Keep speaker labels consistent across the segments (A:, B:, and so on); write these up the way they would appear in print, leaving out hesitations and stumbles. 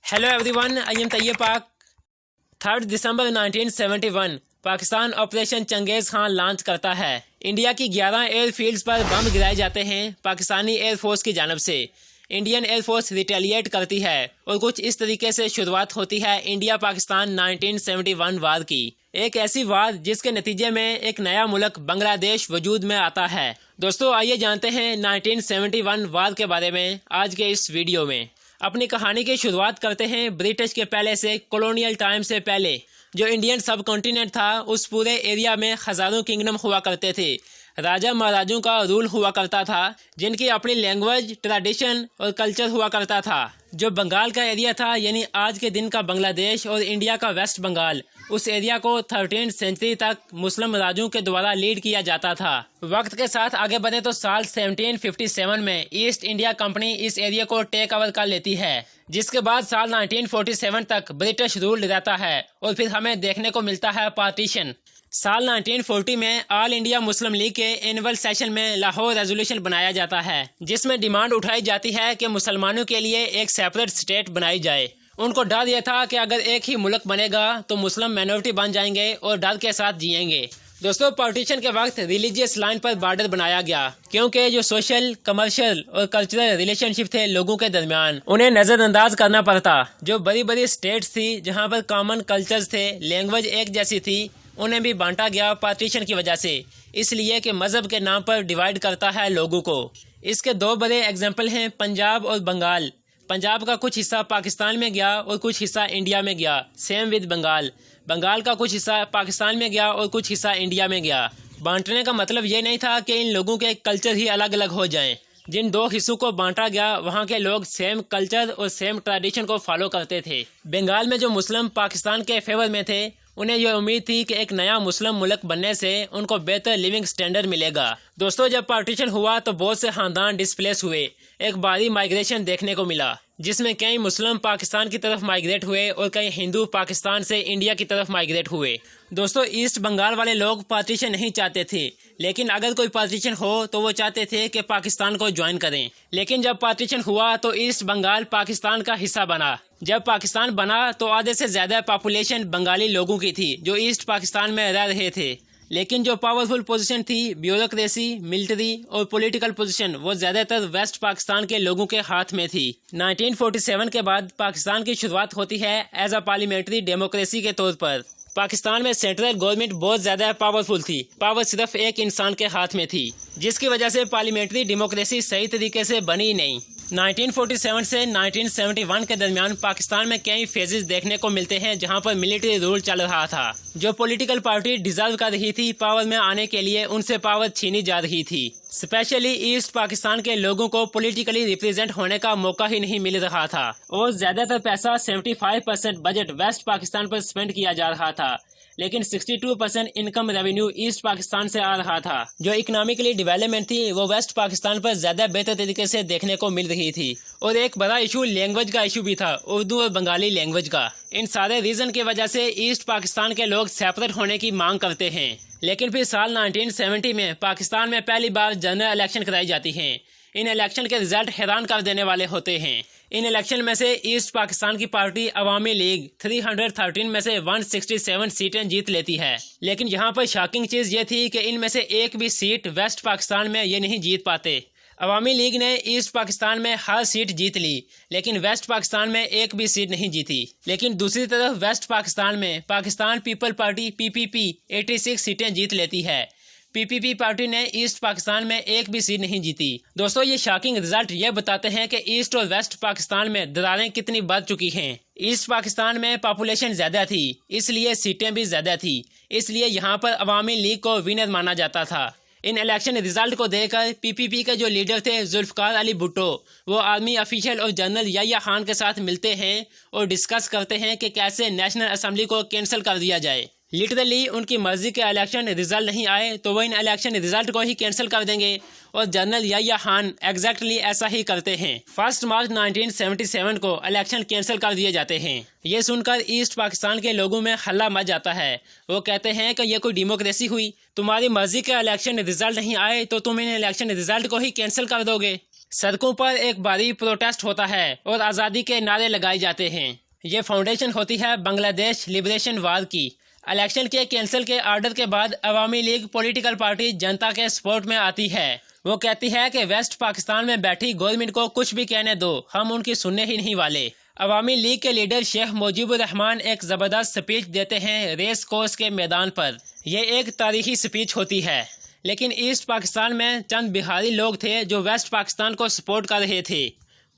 A: Hello everyone, I am Tayyab Pak. 3 दिसंबर 1971 Pakistan operation Genghis Khan launch करता है। इंडिया की 11 एयरफील्ड्स पर बम गिराए जाते हैं पाकिस्तानी एयरफोर्स की जानब से। इंडियन एयरफोर्स रिटेलिएट करती है और कुछ इस तरीके से शुरुआत होती है इंडिया पाकिस्तान 1971 वार की। एक ऐसी वार जिसके नतीजे में एक नया मुल्क बांग्लादेश वजूद में आता है। दोस्तों, आइए जानते हैं 1971 वार के बारे में आज के इस वीडियो में। अपनी कहानी की शुरुआत करते हैं ब्रिटिश के पहले से, कॉलोनियल टाइम से पहले। जो इंडियन सब कॉन्टिनेंट था, उस पूरे एरिया में हज़ारों किंगडम हुआ करते थे। राजा महाराजों का रूल हुआ करता था, जिनकी अपनी लैंग्वेज, ट्रेडिशन और कल्चर हुआ करता था। जो बंगाल का एरिया था, यानी आज के दिन का बांग्लादेश और इंडिया का वेस्ट बंगाल, उस एरिया को 13वीं सेंचुरी तक मुस्लिम राजों के द्वारा लीड किया जाता था। वक्त के साथ आगे बढ़े तो साल 1757 में ईस्ट इंडिया कंपनी इस एरिया को टेक ओवर कर लेती है, जिसके बाद साल 1947 तक ब्रिटिश रूल रहता है और फिर हमें देखने को मिलता है पार्टीशन। साल 1940 में ऑल इंडिया मुस्लिम लीग के एनुअल सेशन में लाहौर रेजोल्यूशन बनाया जाता है, जिसमें डिमांड उठाई जाती है कि मुसलमानों के लिए एक सेपरेट स्टेट बनाई जाए। उनको डर यह था कि अगर एक ही मुल्क बनेगा तो मुस्लिम माइनॉरिटी बन जाएंगे और डर के साथ जिएंगे। दोस्तों, पार्टीशन के वक्त रिलीजियस लाइन पर बॉर्डर बनाया गया, क्योंकि जो सोशल, कमर्शियल और कल्चरल रिलेशनशिप थे लोगों के दरमियान, उन्हें नज़रअंदाज करना पड़ता। जो बड़ी बड़ी स्टेट्स थी जहाँ पर कॉमन कल्चर्स थे, लैंग्वेज एक जैसी थी, उन्हें भी बांटा गया पार्टीशन की वजह से, इसलिए कि मज़हब के नाम पर डिवाइड करता है लोगों को। इसके दो बड़े एग्जाम्पल हैं पंजाब और बंगाल। पंजाब का कुछ हिस्सा पाकिस्तान में गया और कुछ हिस्सा इंडिया में गया, सेम विद बंगाल। बंगाल का कुछ हिस्सा पाकिस्तान में गया और कुछ हिस्सा इंडिया में गया। बांटने का मतलब ये नहीं था कि इन लोगों के कल्चर ही अलग अलग हो जाएं। जिन दो हिस्सों को बांटा गया, वहाँ के लोग सेम कल्चर और सेम ट्रेडिशन को फॉलो करते थे। बंगाल में जो मुस्लिम पाकिस्तान के फेवर में थे, उन्हें यह उम्मीद थी कि एक नया मुस्लिम मुल्क बनने से उनको बेहतर लिविंग स्टैंडर्ड मिलेगा। दोस्तों, जब पार्टीशन हुआ तो बहुत से खानदान डिस्प्लेस हुए। एक भारी माइग्रेशन देखने को मिला, जिसमें कई मुस्लिम पाकिस्तान की तरफ माइग्रेट हुए और कई हिंदू पाकिस्तान से इंडिया की तरफ माइग्रेट हुए। दोस्तों, ईस्ट बंगाल वाले लोग पार्टीशन नहीं चाहते थे, लेकिन अगर कोई पार्टीशन हो तो वो चाहते थे कि पाकिस्तान को ज्वाइन करें। लेकिन जब पार्टीशन हुआ तो ईस्ट बंगाल पाकिस्तान का हिस्सा बना। जब पाकिस्तान बना तो आधे से ज्यादा पॉपुलेशन बंगाली लोगों की थी, जो ईस्ट पाकिस्तान में रह रहे थे। लेकिन जो पावरफुल पोजीशन थी, ब्यूरोक्रेसी, मिलिट्री और पॉलिटिकल पोजीशन, वो ज्यादातर वेस्ट पाकिस्तान के लोगों के हाथ में थी। 1947 के बाद पाकिस्तान की शुरुआत होती है एज अ पार्लियामेंट्री डेमोक्रेसी के तौर पर। पाकिस्तान में सेंट्रल गवर्नमेंट बहुत ज्यादा पावरफुल थी, पावर सिर्फ एक इंसान के हाथ में थी, जिसकी वजह से पार्लियामेंट्री डेमोक्रेसी सही तरीके से बनी नहीं। 1947 से 1971 के दरमियान पाकिस्तान में कई फेजेस देखने को मिलते हैं जहां पर मिलिट्री रूल चल रहा था। जो पॉलिटिकल पार्टी डिजर्व कर रही थी पावर में आने के लिए, उनसे पावर छीनी जा रही थी। स्पेशली ईस्ट पाकिस्तान के लोगों को पॉलिटिकली रिप्रेजेंट होने का मौका ही नहीं मिल रहा था और ज्यादातर पैसा 75% बजट वेस्ट पाकिस्तान पर स्पेंड किया जा रहा था, लेकिन 62% इनकम रेवेन्यू ईस्ट पाकिस्तान से आ रहा था। जो इकोनॉमिकली डेवलपमेंट थी वो वेस्ट पाकिस्तान पर ज्यादा बेहतर तरीके से देखने को मिल रही थी। और एक बड़ा इशू लैंग्वेज का इशू भी था, उर्दू और बंगाली लैंग्वेज का। इन सारे रीजन की वजह से ईस्ट पाकिस्तान के लोग सेपरेट होने की मांग करते हैं। लेकिन फिर साल 1970 में पाकिस्तान में पहली बार जनरल इलेक्शन कराई जाती हैं। इन इलेक्शन के रिजल्ट हैरान कर देने वाले होते हैं। इन इलेक्शन में से ईस्ट पाकिस्तान की पार्टी अवामी लीग 313 में से 167 सीटें जीत लेती है। लेकिन यहाँ पर शॉकिंग चीज ये थी कि इनमें से एक भी सीट वेस्ट पाकिस्तान में ये नहीं जीत पाते। अवामी लीग ने ईस्ट पाकिस्तान में हर सीट जीत ली, लेकिन वेस्ट पाकिस्तान में एक भी सीट नहीं जीती। लेकिन दूसरी तरफ वेस्ट पाकिस्तान में पाकिस्तान पीपल पार्टी PPP 86 सीटें जीत लेती है। PPP पार्टी ने ईस्ट पाकिस्तान में एक भी सीट नहीं जीती। दोस्तों, ये शॉकिंग रिजल्ट ये बताते हैं कि ईस्ट और वेस्ट पाकिस्तान में दरारें कितनी बढ़ चुकी हैं। ईस्ट पाकिस्तान में पॉपुलेशन ज्यादा थी, इसलिए सीटें भी ज्यादा थी, इसलिए यहाँ पर अवामी लीग को विनर माना जाता था। इन इलेक्शन रिजल्ट को देखकर PPP के जो लीडर थे जुल्फकार अली भुट्टो, वो आर्मी ऑफिशियल और जनरल याह्या खान के साथ मिलते हैं और डिस्कस करते हैं कि कैसे नेशनल असेंबली को कैंसिल कर दिया जाए। लिटरली उनकी मर्जी के इलेक्शन रिजल्ट नहीं आए तो वो इन इलेक्शन रिजल्ट को ही कैंसिल कर देंगे, और जनरल याह्या खान एग्जैक्टली ऐसा ही करते हैं। 1 मार्च 1977 को इलेक्शन कैंसिल कर दिए जाते हैं। ये सुनकर ईस्ट पाकिस्तान के लोगों में हल्ला मच जाता है। वो कहते हैं कि ये कोई डेमोक्रेसी हुई, तुम्हारी मर्जी के इलेक्शन रिजल्ट नहीं आए तो तुम इन इलेक्शन रिजल्ट को ही कैंसिल कर दोगे। سڑکوں پر ایک بھاری پروٹیسٹ ہوتا ہے اور آزادی کے نعرے لگائے جاتے ہیں۔ یہ فاؤنڈیشن ہوتی ہے بنگلہ دیش لبریشن وار کی۔ الیکشن کے کینسل کے آرڈر کے بعد عوامی لیگ پولیٹیکل پارٹی جنتا کے سپورٹ میں آتی ہے۔ وہ کہتی ہے کہ ویسٹ پاکستان میں بیٹھی گورنمنٹ کو کچھ بھی کہنے دو، ہم ان کی سننے ہی نہیں والے۔ عوامی لیگ کے لیڈر شیخ مجیب الرحمان ایک زبردست سپیچ دیتے ہیں ریس کورس کے میدان پر۔ یہ ایک تاریخی سپیچ ہوتی ہے، لیکن ایسٹ پاکستان میں چند بہاری لوگ تھے جو ویسٹ پاکستان کو سپورٹ کر رہے تھے۔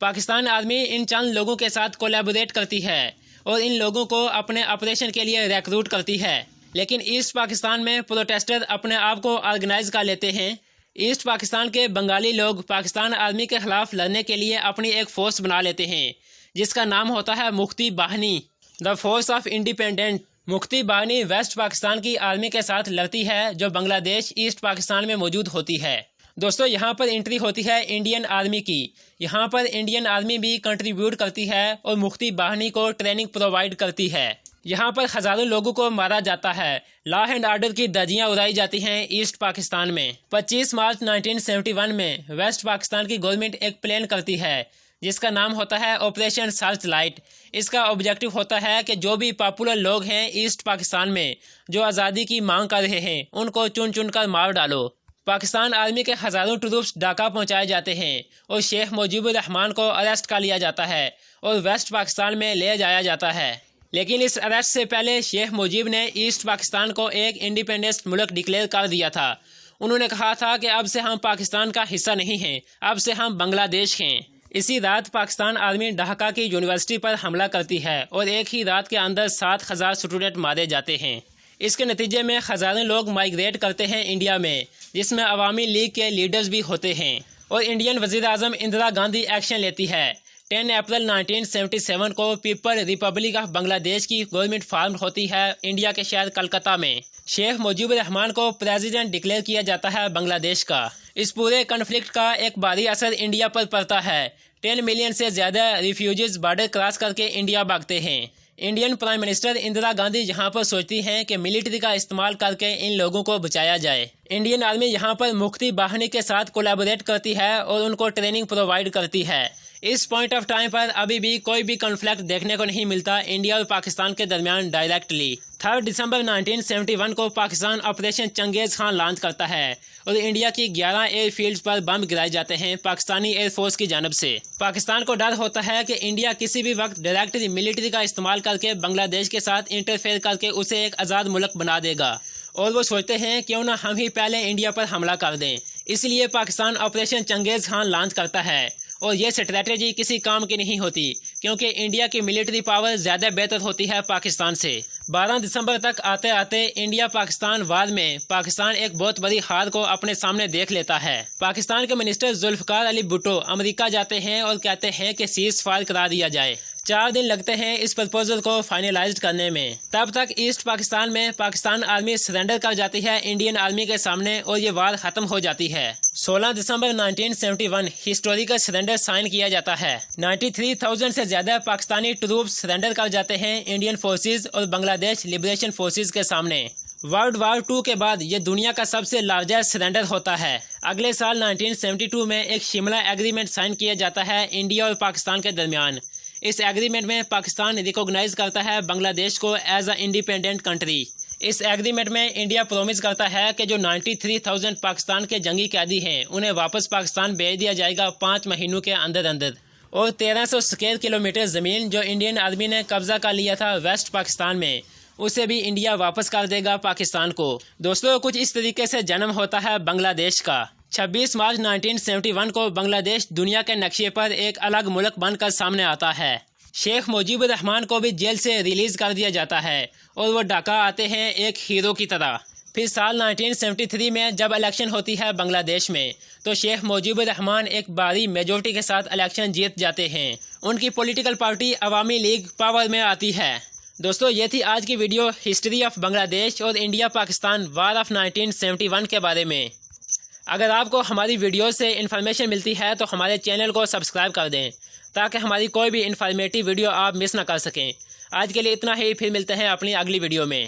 A: پاکستان آرمی ان چند لوگوں کے ساتھ کولیبوریٹ کرتی ہے اور ان لوگوں کو اپنے آپریشن کے لیے ریکروٹ کرتی ہے، لیکن ایسٹ پاکستان میں پروٹیسٹر اپنے آپ کو آرگنائز کر لیتے ہیں۔ ایسٹ پاکستان کے بنگالی لوگ پاکستان آرمی کے خلاف لڑنے کے لیے اپنی ایک فورس بنا لیتے ہیں جس کا نام ہوتا ہے Mukti Bahini, the force of independent. Mukti Bahini west Pakistan کی آرمی کے ساتھ لڑتی ہے جو بنگلہ دیش ایسٹ پاکستان میں موجود ہوتی ہے۔ دوستو، یہاں پر انٹری ہوتی ہے انڈین آرمی کی۔ یہاں پر انڈین آرمی بھی کنٹریبیوٹ کرتی ہے اور مکتی باہنی کو ٹریننگ پرووائڈ کرتی ہے۔ یہاں پر ہزاروں لوگوں کو مارا جاتا ہے، لا اینڈ آرڈر کی دھجیاں اڑائی جاتی ہیں ایسٹ پاکستان میں۔ 25 مارچ 1971 میں ویسٹ پاکستان کی گورنمنٹ ایک پلان کرتی ہے جس کا نام ہوتا ہے آپریشن سرچ لائٹ۔ اس کا آبجیکٹو ہوتا ہے کہ جو بھی پاپولر لوگ ہیں ایسٹ پاکستان میں جو آزادی کی مانگ کر رہے ہیں ان کو چن چن کر مار ڈالو۔ پاکستان آرمی کے ہزاروں ٹروپس ڈھاکہ پہنچائے جاتے ہیں اور شیخ مجیب الرحمان کو اریسٹ کر لیا جاتا ہے اور ویسٹ پاکستان میں لے جایا جاتا ہے۔ لیکن اس اریسٹ سے پہلے شیخ مجیب نے ایسٹ پاکستان کو ایک انڈیپینڈنٹ ملک ڈکلیئر کر دیا تھا۔ انہوں نے کہا تھا کہ اب سے ہم پاکستان کا حصہ نہیں ہیں، اب سے ہم بنگلہ دیش ہیں۔ اسی رات پاکستان آرمی ڈھاکہ کی یونیورسٹی پر حملہ کرتی ہے اور ایک ہی رات کے اندر 7,000 اسٹوڈنٹ مارے جاتے ہیں۔ اس کے نتیجے میں ہزاروں لوگ مائیگریٹ کرتے ہیں انڈیا میں، جس میں عوامی لیگ کے لیڈرز بھی ہوتے ہیں، اور انڈین وزیر اعظم اندرا گاندھی ایکشن لیتی ہے۔ 10 اپریل 1977 کو پیپل ریپبلک آف بنگلہ دیش کی گورنمنٹ فارم ہوتی ہے انڈیا کے شہر کلکتہ میں۔ شیخ مجیب الرحمان کو پریزیڈنٹ ڈکلیئر کیا جاتا ہے بنگلہ دیش کا۔ اس پورے کنفلکٹ کا ایک بھاری اثر انڈیا پر پڑتا ہے۔ 10 ملین سے زیادہ ریفیوجیز بارڈر کراس کر کے انڈیا بھاگتے ہیں۔ Indian prime minister Indira Gandhi یہاں پر سوچتی ہیں کہ ملٹری کا استعمال کر کے ان لوگوں کو بچایا جائے۔ انڈین آرمی یہاں پر مکتی باہنی کے ساتھ کولیبوریٹ کرتی ہے اور ان کو ٹریننگ پرووائڈ کرتی ہے۔ اس پوائنٹ آف ٹائم پر ابھی بھی کوئی بھی کنفلکٹ دیکھنے کو نہیں ملتا انڈیا اور پاکستان کے درمیان ڈائریکٹلی۔ 3 دسمبر 1971 کو پاکستان آپریشن چنگیز خان لانچ کرتا ہے اور انڈیا کی 11 ایئر فیلڈز پر بم گرائے جاتے ہیں پاکستانی ایئر فورس کی جانب سے۔ پاکستان کو ڈر ہوتا ہے کہ انڈیا کسی بھی وقت ڈائریکٹلی ملٹری کا استعمال کر کے بنگلہ دیش کے ساتھ انٹرفیئر کر کے اسے ایک آزاد ملک بنا دے گا، اور وہ سوچتے ہیں کیوں نہ ہم ہی پہلے انڈیا پر حملہ کر دیں۔ اس لیے پاکستان آپریشن چنگیز خان لانچ کرتا ہے، اور یہ اسٹریٹجی کسی کام کی نہیں ہوتی کیونکہ انڈیا کی ملٹری پاور زیادہ بہتر ہوتی ہے پاکستان سے۔ 12 دسمبر تک آتے آتے انڈیا پاکستان وار میں پاکستان ایک بہت بڑی ہار کو اپنے سامنے دیکھ لیتا ہے۔ پاکستان کے منسٹر ذوالفقار علی بھٹو امریکہ جاتے ہیں اور کہتے ہیں کہ سیز فائر کرا دیا جائے۔ 4 دن لگتے ہیں اس پرپوزل کو فائنلائزڈ کرنے میں۔ تب تک ایسٹ پاکستان میں پاکستان آرمی سرنڈر کر جاتی ہے انڈین آرمی کے سامنے اور یہ وار ختم ہو جاتی ہے۔ 16 دسمبر 1971 ہسٹوریکل سرنڈر سائن کیا جاتا ہے۔ 93,000 سے زیادہ پاکستانی ٹروپس سرنڈر کر جاتے ہیں انڈین فورسز اور بنگلہ دیش لبریشن فورسز کے سامنے۔ ورلڈ وار 2 کے بعد یہ دنیا کا سب سے لارجسٹ سرنڈر ہوتا ہے۔ اگلے سال 1972 میں ایک شملہ ایگریمنٹ سائن کیا جاتا ہے انڈیا اور پاکستان کے درمیان۔ اس ایگریمنٹ میں پاکستان ریکوگنائز کرتا ہے بنگلہ دیش کو ایز اے انڈیپینڈنٹ کنٹری۔ اس ایگریمنٹ میں انڈیا پرومس کرتا ہے کہ جو 93,000 پاکستان کے جنگی قیدی ہیں انہیں واپس پاکستان بھیج دیا جائے گا 5 مہینوں کے اندر اندر، اور 1300 اسکوائر کلومیٹر زمین جو انڈین آرمی نے قبضہ کر لیا تھا ویسٹ پاکستان میں اسے بھی انڈیا واپس کر دے گا پاکستان کو۔ دوستو، کچھ اس طریقے سے جنم ہوتا ہے بنگلہ دیش کا۔ 26 مارچ 1971 کو بنگلہ دیش دنیا کے نقشے پر ایک الگ ملک بن کر سامنے آتا ہے۔ شیخ مجیب الرحمان کو بھی جیل سے ریلیز کر دیا جاتا ہے اور وہ ڈھاکہ آتے ہیں ایک ہیرو کی طرح۔ پھر سال 1973 میں جب الیکشن ہوتی ہے بنگلہ دیش میں تو شیخ مجیب الرحمان ایک بھاری میجورٹی کے ساتھ الیکشن جیت جاتے ہیں۔ ان کی پولیٹیکل پارٹی عوامی لیگ پاور میں آتی ہے۔ دوستو، یہ تھی آج کی ویڈیو ہسٹری آف بنگلہ دیش اور انڈیا پاکستان وار آف 1971 کے بارے میں۔ اگر آپ کو ہماری ویڈیو سے انفارمیشن ملتی ہے تو ہمارے چینل کو سبسکرائب کر دیں تاکہ ہماری کوئی بھی انفارمیٹیو ویڈیو آپ مس نہ کر سکیں۔ آج کے لیے اتنا ہی، پھر ملتے ہیں اپنی اگلی ویڈیو میں۔